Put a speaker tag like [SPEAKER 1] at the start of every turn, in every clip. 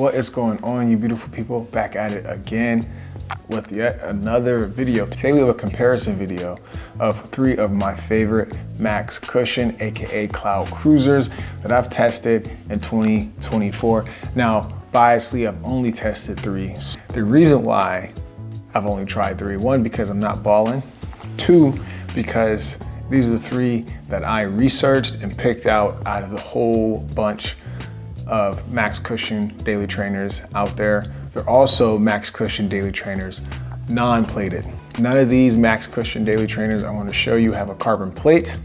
[SPEAKER 1] What is going on, you beautiful people? Back at it again with yet another video. Today we have a comparison video of 3 of my favorite max cushion, aka cloud cruisers, that I've tested in 2024. Now, biasedly, I've only tested 3. The reason why I've only tried 3, 1, because I'm not balling, 2, because these are the 3 that I researched and picked out of the whole bunch of max cushion daily trainers out there. They're also max cushion daily trainers non-plated. None of these max cushion daily trainers I want to show you have a carbon plate.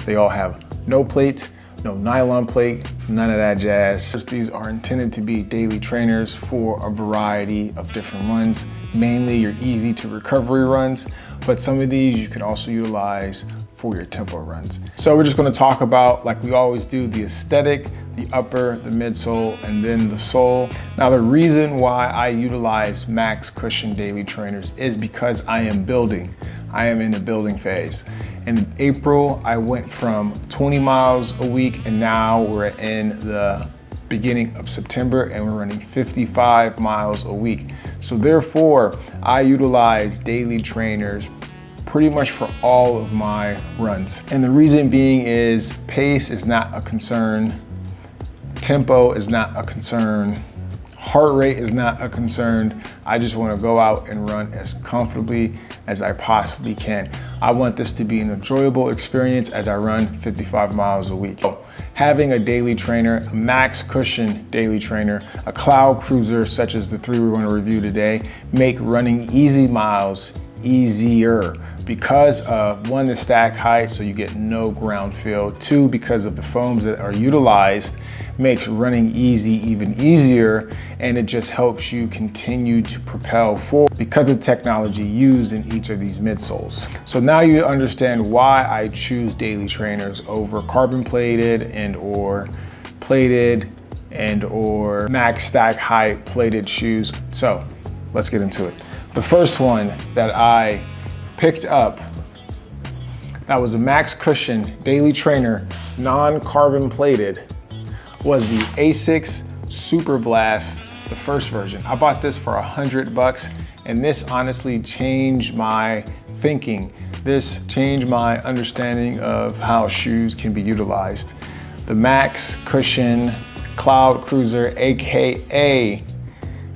[SPEAKER 1] They all have no plate, no nylon plate, none of that jazz. These are intended to be daily trainers for a variety of different runs, mainly your easy to recovery runs, but some of these you can also utilize for your tempo runs. So we're just going to talk about, like we always do, the aesthetic, the upper, the midsole, and then the sole. Now, the reason why I utilize max cushion daily trainers is because I am building. I am in a building phase. In April, I went from 20 miles a week, and now we're in the beginning of September and we're running 55 miles a week. So therefore, I utilize daily trainers pretty much for all of my runs. And the reason being is pace is not a concern. Tempo is not a concern. Heart rate is not a concern. I just want to go out and run as comfortably as I possibly can. I want this to be an enjoyable experience as I run 55 miles a week. So, having a daily trainer, a max cushion daily trainer, a cloud cruiser such as the 3 we're going to review today, make running easy miles easier because of, 1, the stack height, so you get no ground feel. 2, because of the foams that are utilized, makes running easy even easier, and it just helps you continue to propel forward because of the technology used in each of these midsoles. So now you understand why I choose daily trainers over carbon plated and or plated and or max stack height plated shoes. So let's get into it. The first one that I picked up that was a max cushion daily trainer, non-carbon plated, was the ASICS Super Blast, the first version. I bought this for $100, and this honestly changed my thinking. This changed my understanding of how shoes can be utilized. The max cushion cloud cruiser, aka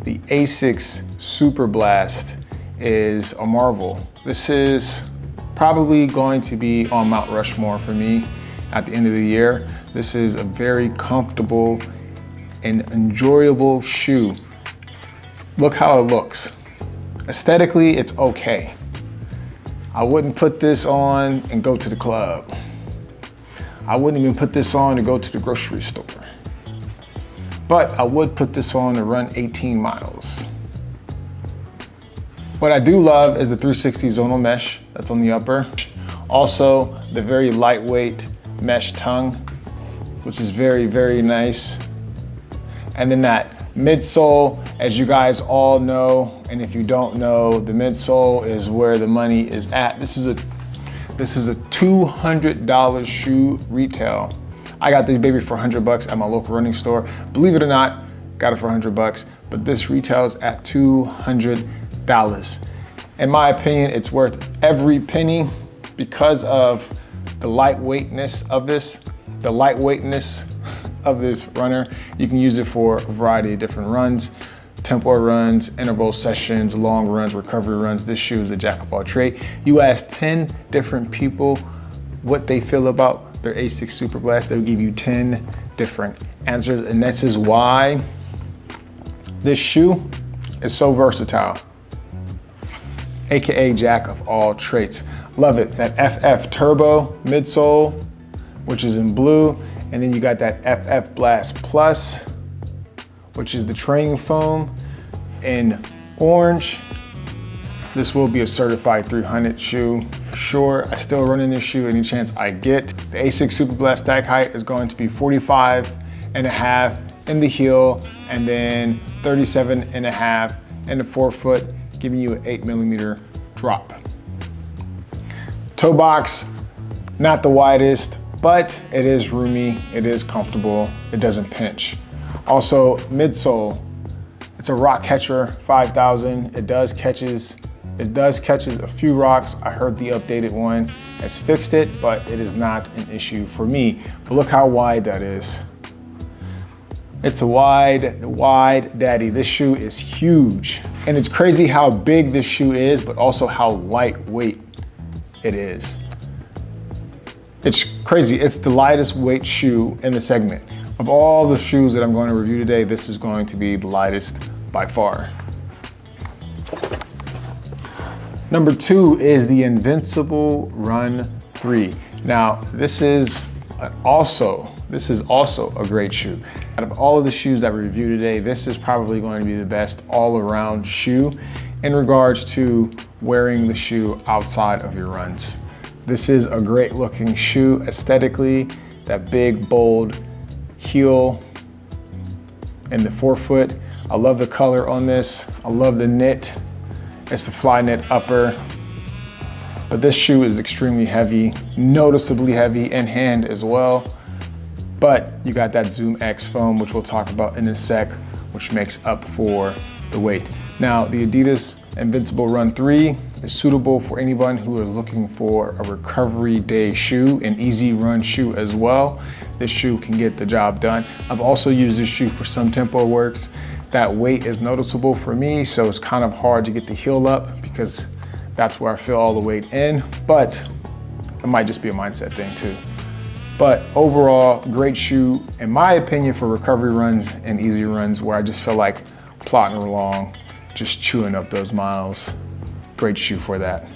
[SPEAKER 1] the ASICS Super Blast, is a marvel. This is probably going to be on Mount Rushmore for me at the end of the year. This is a very comfortable and enjoyable shoe. Look how it looks. Aesthetically, it's okay. I wouldn't put this on and go to the club. I wouldn't even put this on to go to the grocery store. But I would put this on to run 18 miles. What I do love is the 360 zonal mesh that's on the upper. Also, the very lightweight mesh tongue, which is very, very nice. And then that midsole, as you guys all know, and if you don't know, the midsole is where the money is at. This is a $200 shoe retail. I got this baby for $100 at my local running store. Believe it or not, got it for $100, but this retails at $200. In my opinion, it's worth every penny because of the lightweightness of this. The lightweightness of this runner. You can use it for a variety of different runs, tempo runs, interval sessions, long runs, recovery runs. This shoe is a jack of all trades. You ask 10 different people what they feel about their ASICS Super Blast, they'll give you 10 different answers, and this is why this shoe is so versatile, aka jack of all trades. Love it. That FF Turbo midsole, which is in blue, and then you got that FF Blast Plus, which is the training foam, in orange. This will be a certified 300 shoe for sure. I still run in this shoe any chance I get. The ASICS Super Blast stack height is going to be 45.5 in the heel, and then 37.5 in the forefoot, giving you an 8mm drop. Toe box, not the widest, but it is roomy, it is comfortable, it doesn't pinch. Also, midsole, It's a rock catcher 5000. It does catches a few rocks. I heard the updated one has fixed it, but it is not an issue for me. But look how wide that is. It's a wide daddy. This shoe is huge. And it's crazy how big this shoe is, but also how lightweight it is. It's crazy. It's the lightest weight shoe in the segment. Of all the shoes that I'm going to review today, this is going to be the lightest by far. Number 2 is the Invincible Run 3. Now, this is also a great shoe. Out of all of the shoes that we review today, this is probably going to be the best all-around shoe in regards to wearing the shoe outside of your runs. This is a great looking shoe aesthetically. That big, bold heel and the forefoot. I love the color on this. I love the knit. It's the fly knit upper. But this shoe is extremely heavy, noticeably heavy in hand as well. But you got that Zoom X foam, which we'll talk about in a sec, which makes up for the weight. Now, the Adidas Invincible Run 3 is suitable for anyone who is looking for a recovery day shoe, an easy run shoe as well. This shoe can get the job done. I've also used this shoe for some tempo works. That weight is noticeable for me, so it's kind of hard to get the heel up because that's where I feel all the weight in, but it might just be a mindset thing too. But overall, great shoe, in my opinion, for recovery runs and easy runs where I just feel like plodding along, just chewing up those miles. Great shoe for that.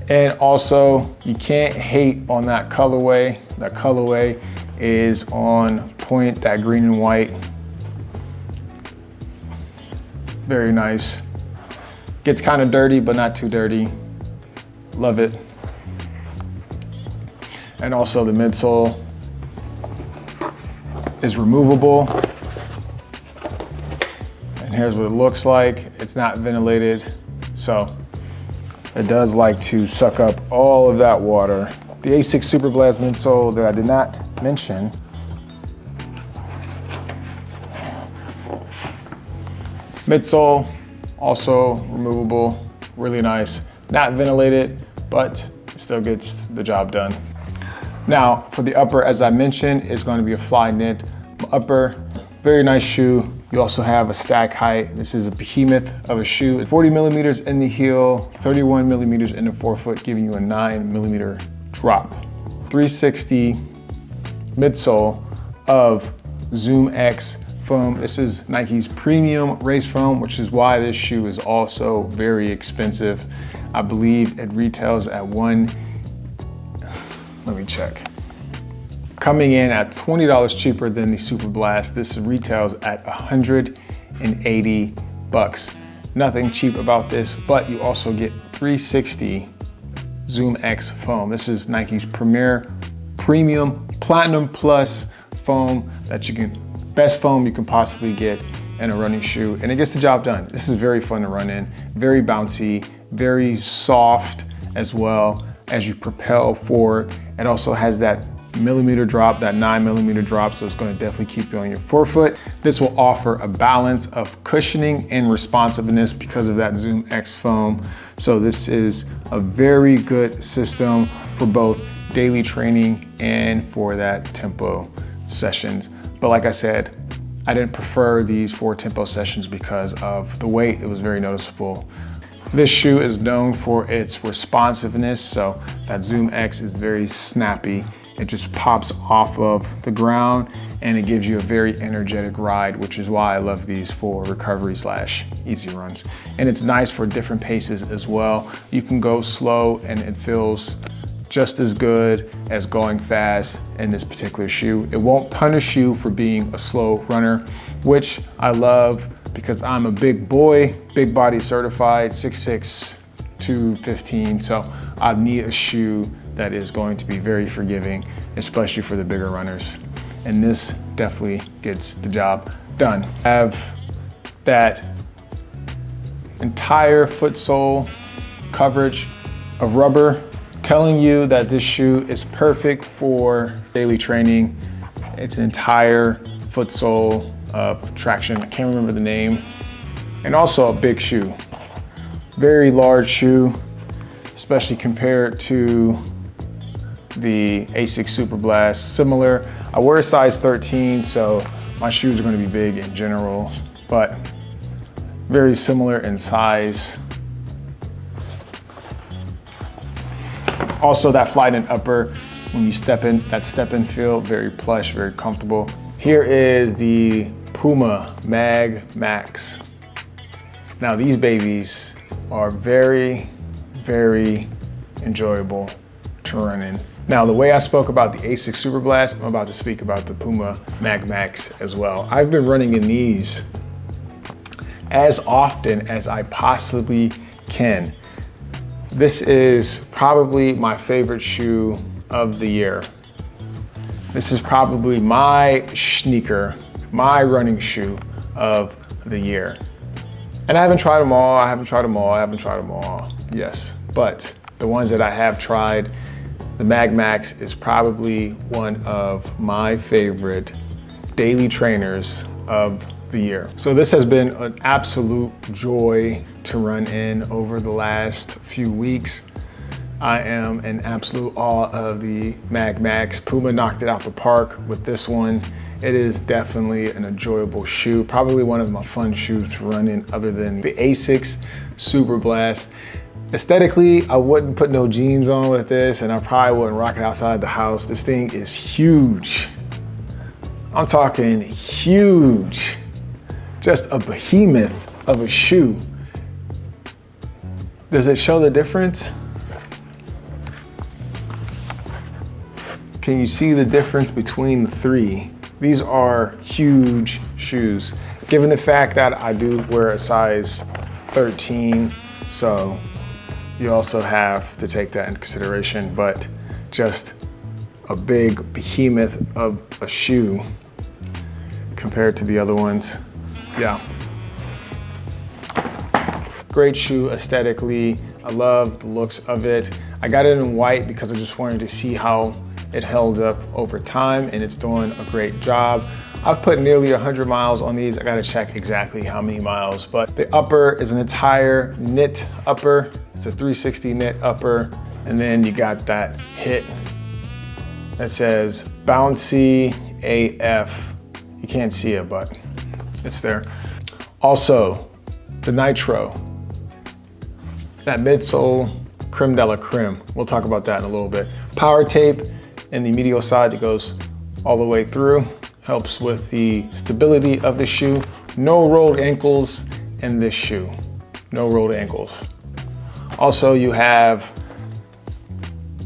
[SPEAKER 1] And also, you can't hate on that colorway. That colorway is on point, that green and white. Very nice. Gets kind of dirty, but not too dirty. Love it. And also the midsole is removable. And here's what it looks like. It's not ventilated, so it does like to suck up all of that water. The A6 Super Blast midsole that I did not mention midsole, also removable, really nice. Not ventilated, but it still gets the job done. Now, for the upper, as I mentioned, it's going to be a fly knit upper. Very nice shoe. You also have a stack height. This is a behemoth of a shoe. 40 millimeters in the heel, 31 millimeters in the forefoot, giving you a 9 millimeter drop. 360 midsole of Zoom X foam. This is Nike's premium race foam, which is why this shoe is also very expensive. I believe it retails at let me check. Coming in at $20 cheaper than the Super Blast. This retails at 180 bucks. Nothing cheap about this, but you also get 360 Zoom X foam. This is Nike's premier premium platinum plus foam that you can, best foam you can possibly get in a running shoe, and it gets the job done. This is very fun to run in, very bouncy, very soft as well as you propel forward. It also has that millimeter drop, that 9 millimeter drop, so it's going to definitely keep you on your forefoot. This will offer a balance of cushioning and responsiveness because of that Zoom X foam. So this is a very good system for both daily training and for that tempo sessions. But like I said, I didn't prefer these for tempo sessions because of the weight. It was very noticeable. This shoe is known for its responsiveness, so that Zoom X is very snappy. It just pops off of the ground and it gives you a very energetic ride, which is why I love these for recovery / easy runs. And it's nice for different paces as well. You can go slow and it feels just as good as going fast in this particular shoe. It won't punish you for being a slow runner, which I love because I'm a big boy, big body certified, 6'6", 215. So I need a shoe that is going to be very forgiving, especially for the bigger runners. And this definitely gets the job done. I have that entire foot sole coverage of rubber, telling you that this shoe is perfect for daily training. It's an entire foot sole of traction. I can't remember the name. And also a big shoe. Very large shoe, especially compared to the Asics Super Blast. Similar. I wear a size 13, so my shoes are going to be big in general, but very similar in size. Also that Flyknit upper, when you step in, that step-in feel, very plush, very comfortable. Here is the Puma Mag Max. Now these babies are very, very enjoyable to run in. Now the way I spoke about the Asics Super Blast, I'm about to speak about the Puma Mag Max as well. I've been running in these as often as I possibly can. This is probably my favorite shoe of the year. This is probably my sneaker, my running shoe of the year. And I haven't tried them all, yes. But the ones that I have tried, the Mag Max is probably one of my favorite daily trainers of the year. So this has been an absolute joy to run in over the last few weeks. I am in absolute awe of the Mag Max. Puma knocked it out the park with this one. It is definitely an enjoyable shoe. Probably one of my fun shoes to run in other than the Asics Super Blast. Aesthetically, I wouldn't put no jeans on with this, and I probably wouldn't rock it outside the house. This thing is huge. I'm talking huge. Just a behemoth of a shoe. Does it show the difference? Can you see the difference between the three? These are huge shoes. Given the fact that I do wear a size 13, so you also have to take that into consideration, but just a big behemoth of a shoe compared to the other ones. Yeah. Great shoe aesthetically. I love the looks of it. I got it in white because I just wanted to see how it held up over time, and it's doing a great job. I've put nearly 100 miles on these. I gotta check exactly how many miles, but the upper is an entire knit upper. It's a 360 knit upper. And then you got that hit that says Bouncy AF. You can't see it, but it's there. Also, the Nitro. That midsole, creme de la creme. We'll talk about that in a little bit. Power tape in the medial side that goes all the way through. Helps with the stability of the shoe. No rolled ankles in this shoe. No rolled ankles. Also, you have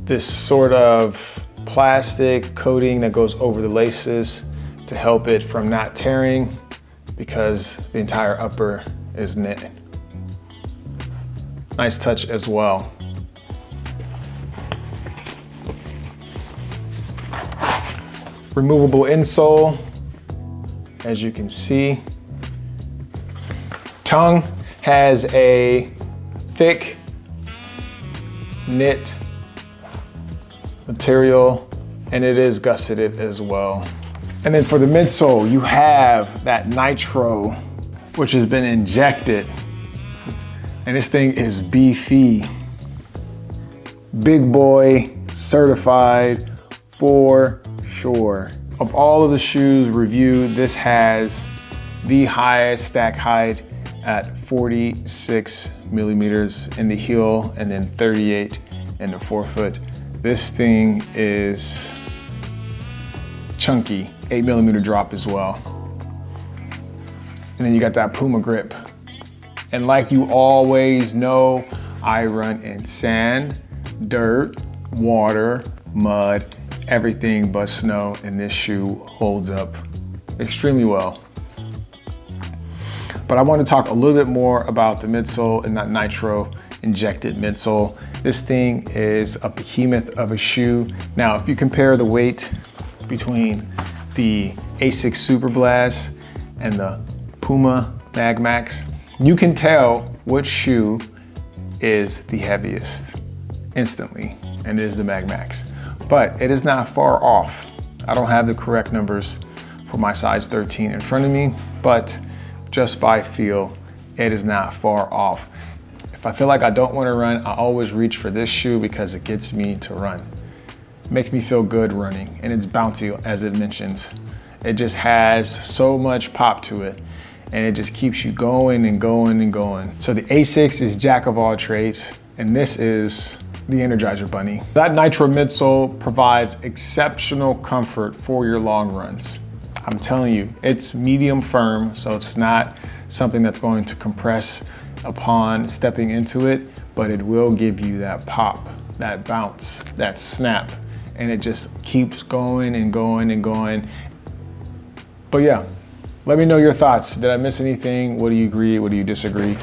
[SPEAKER 1] this sort of plastic coating that goes over the laces to help it from not tearing because the entire upper is knit. Nice touch as well. Removable insole, as you can see. Tongue has a thick knit material, and it is gusseted as well. And then for the midsole, you have that Nitro, which has been injected. And this thing is beefy. Big boy, certified for sure. Of all of the shoes reviewed, this has the highest stack height at 46 millimeters in the heel and then 38 in the forefoot. This thing is chunky, 8 millimeter drop as well. And then you got that Puma grip. And like you always know, I run in sand, dirt, water, mud, everything but snow, and this shoe holds up extremely well. But I want to talk a little bit more about the midsole and that Nitro injected midsole. This thing is a behemoth of a shoe. Now, if you compare the weight between the Asics Super Blast and the Puma Mag Max, you can tell which shoe is the heaviest instantly, and it is the Mag Max. But it is not far off. I don't have the correct numbers for my size 13 in front of me, but just by feel, it is not far off. If I feel like I don't want to run, I always reach for this shoe because it gets me to run. It makes me feel good running, and it's bouncy, as it mentions. It just has so much pop to it, and it just keeps you going and going and going. So the A6 is jack of all trades, and this is the Energizer Bunny. That Nitro midsole provides exceptional comfort for your long runs. I'm telling you, it's medium firm, so it's not something that's going to compress upon stepping into it, but it will give you that pop, that bounce, that snap, and it just keeps going and going and going. But yeah, let me know your thoughts. Did I miss anything? What do you agree? What do you disagree?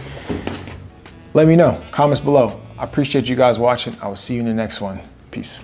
[SPEAKER 1] Let me know, comments below. I appreciate you guys watching. I will see you in the next one. Peace.